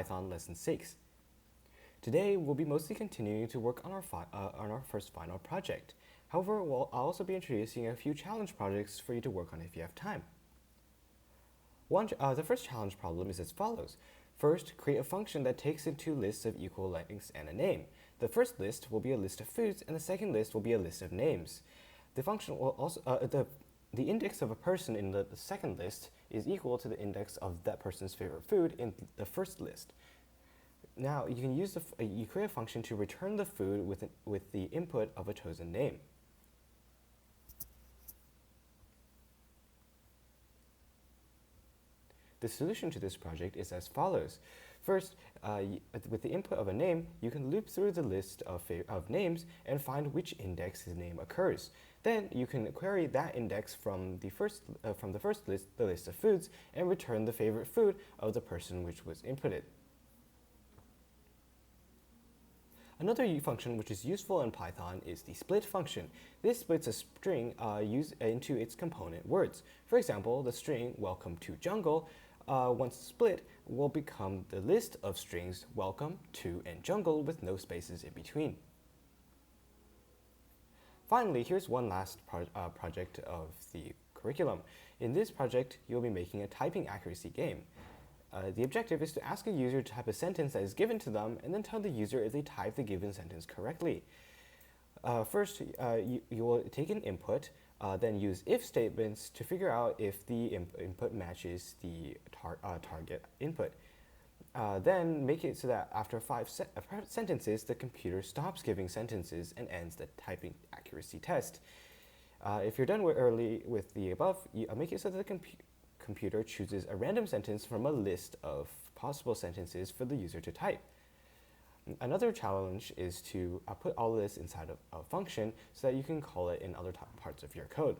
Python Lesson 6. Today, we'll be mostly continuing to work on our first final project. However, I'll also be introducing a few challenge projects for you to work on if you have time. The first challenge problem is as follows. First, create a function that takes in two lists of equal lengths and a name. The first list will be a list of foods, and the second list will be a list of names. The function will also the index of a person in the second list is equal to the index of that person's favorite food in the first list. Now, you can use you create a function to return the food with the input of a chosen name. The solution to this project is as follows. First, with the input of a name, you can loop through the list of names and find which index his name occurs. Then you can query that index from the first list, the list of foods, and return the favorite food of the person which was inputted. Another function which is useful in Python is the split function. This splits a string into its component words. For example, the string welcome to jungle, once split, will become the list of strings welcome, to, and jungle with no spaces in between. Finally, here's one last project of the curriculum. In this project, you'll be making a typing accuracy game. The objective is to ask a user to type a sentence that is given to them and then tell the user if they type the given sentence correctly. First, you will take an input, then use if statements to figure out if the input matches the target input. Then make it so that after 5 sentences, the computer stops giving sentences and ends the typing accuracy test. If you're done early with the above, make it so that the computer chooses a random sentence from a list of possible sentences for the user to type. Another challenge is to put all of this inside of a function so that you can call it in other parts of your code.